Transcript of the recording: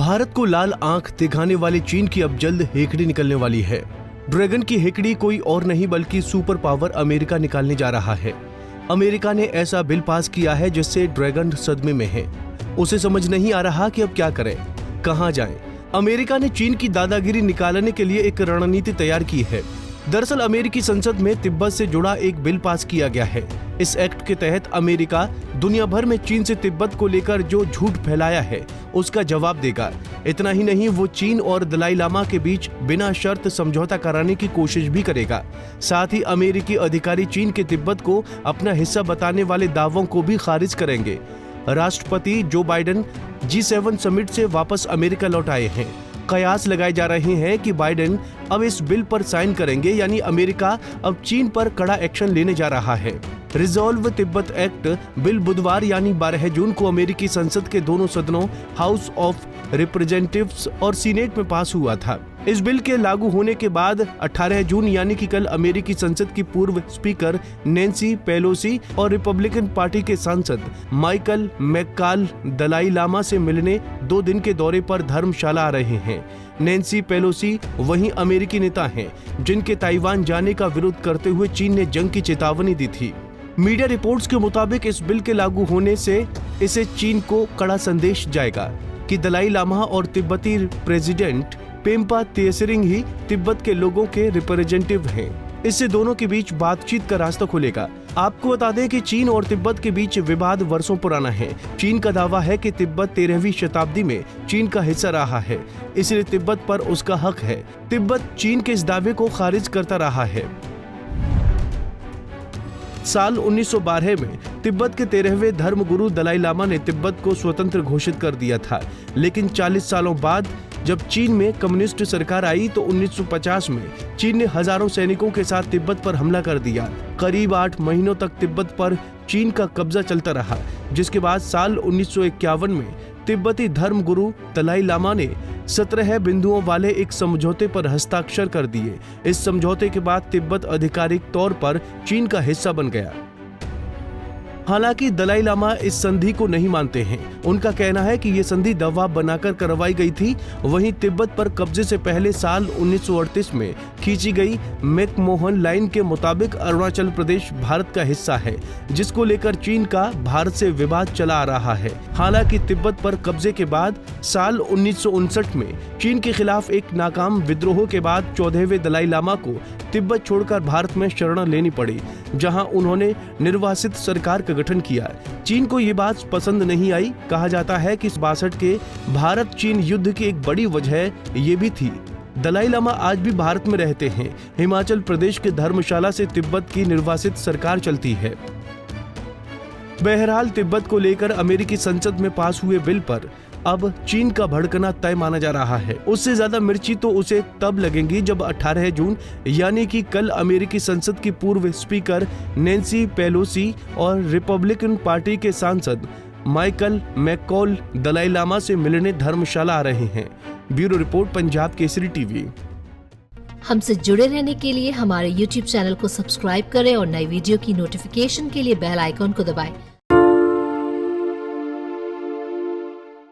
भारत को लाल आंख दिखाने वाली चीन की अब जल्द हेकड़ी निकलने वाली है। ड्रैगन की हेकड़ी कोई और नहीं बल्कि सुपर पावर अमेरिका निकालने जा रहा है। अमेरिका ने ऐसा बिल पास किया है जिससे ड्रैगन सदमे में है। उसे समझ नहीं आ रहा कि अब क्या करें, कहां जाएं। अमेरिका ने चीन की दादागिरी निकालने के लिए एक रणनीति तैयार की है। दरअसल अमेरिकी संसद में तिब्बत से जुड़ा एक बिल पास किया गया है। इस एक्ट के तहत अमेरिका दुनिया भर में चीन से तिब्बत को लेकर जो झूठ फैलाया है उसका जवाब देगा। इतना ही नहीं, वो चीन और दलाई लामा के बीच बिना शर्त समझौता कराने की कोशिश भी करेगा। साथ ही अमेरिकी अधिकारी चीन के तिब्बत को अपना हिस्सा बताने वाले दावों को भी खारिज करेंगे। राष्ट्रपति जो बाइडेन G7 समिट से वापस अमेरिका लौट आए हैं। कयास लगाए जा रहे हैं कि बाइडेन अब इस बिल पर साइन करेंगे, यानी अमेरिका अब चीन पर कड़ा एक्शन लेने जा रहा है। रिजॉल्व तिब्बत एक्ट बिल बुधवार यानी 12 जून को अमेरिकी संसद के दोनों सदनों हाउस ऑफ रिप्रेजेंटेटिव्स और सीनेट में पास हुआ था। इस बिल के लागू होने के बाद 18 जून यानी कि कल अमेरिकी संसद की पूर्व स्पीकर नैन्सी पेलोसी और रिपब्लिकन पार्टी के सांसद माइकल मैककॉल दलाई लामा से मिलने 2 दिन के दौरे पर धर्मशाला आ रहे हैं। नैन्सी पेलोसी वही अमेरिकी नेता हैं जिनके ताइवान जाने का विरोध करते हुए चीन ने जंग की चेतावनी दी थी। मीडिया रिपोर्ट्स के मुताबिक इस बिल के लागू होने से इसे चीन को कड़ा संदेश जाएगा कि दलाई लामा और तिब्बती प्रेसिडेंट पेम्पा त्सेरिंग ही तिब्बत के लोगों के रिप्रेजेंटेटिव हैं। इससे दोनों के बीच बातचीत का रास्ता खुलेगा। आपको बता दें कि चीन और तिब्बत के बीच विवाद वर्षों पुराना है। चीन का दावा है कि तिब्बत 13वीं शताब्दी में चीन का हिस्सा रहा है, इसलिए तिब्बत पर उसका हक है। तिब्बत चीन के इस दावे को खारिज करता रहा है। साल 1912 में तिब्बत के 13वें धर्मगुरु दलाई लामा ने तिब्बत को स्वतंत्र घोषित कर दिया था, लेकिन 40 सालों बाद जब चीन में कम्युनिस्ट सरकार आई तो 1950 में चीन ने हजारों सैनिकों के साथ तिब्बत पर हमला कर दिया। करीब 8 महीनों तक तिब्बत पर चीन का कब्जा चलता रहा, जिसके बाद साल 1951 में तिब्बती धर्मगुरु दलाई लामा ने 17 बिंदुओं वाले एक समझौते पर हस्ताक्षर कर दिए। इस समझौते के बाद तिब्बत आधिकारिक तौर पर चीन का हिस्सा बन गया। हालांकि दलाई लामा इस संधि को नहीं मानते हैं। उनका कहना है कि ये संधि दबाव बनाकर करवाई गई थी। वहीं तिब्बत पर कब्जे से पहले साल 1938 में खींची गई मैकमोहन लाइन के मुताबिक अरुणाचल प्रदेश भारत का हिस्सा है, जिसको लेकर चीन का भारत से विवाद चला आ रहा है। हालांकि तिब्बत पर कब्जे के बाद साल 1959 में चीन के खिलाफ एक नाकाम विद्रोह के बाद 14वें दलाई लामा को तिब्बत छोड़कर भारत में शरण लेनी पड़ी, जहां उन्होंने निर्वासित सरकार का गठन किया। चीन को ये बात पसंद नहीं आई। कहा जाता है कि 62 के भारत चीन युद्ध की एक बड़ी वजह ये भी थी। दलाई लामा आज भी भारत में रहते हैं। हिमाचल प्रदेश के धर्मशाला से तिब्बत की निर्वासित सरकार चलती है। बहरहाल तिब्बत को लेकर अमेरिकी संसद में पास हुए बिल पर अब चीन का भड़कना तय माना जा रहा है। उससे ज्यादा मिर्ची तो उसे तब लगेंगी जब 18 जून यानी कि कल अमेरिकी संसद की पूर्व स्पीकर नैन्सी पेलोसी और रिपब्लिकन पार्टी के सांसद माइकल मैककॉल दलाई लामा से मिलने धर्मशाला आ रहे हैं। Bureau report, Punjab Kesari TV. हमसे जुड़े रहने के लिए हमारे YouTube चैनल को सब्सक्राइब करें और नई वीडियो की नोटिफिकेशन के लिए बेल आइकॉन को दबाएं।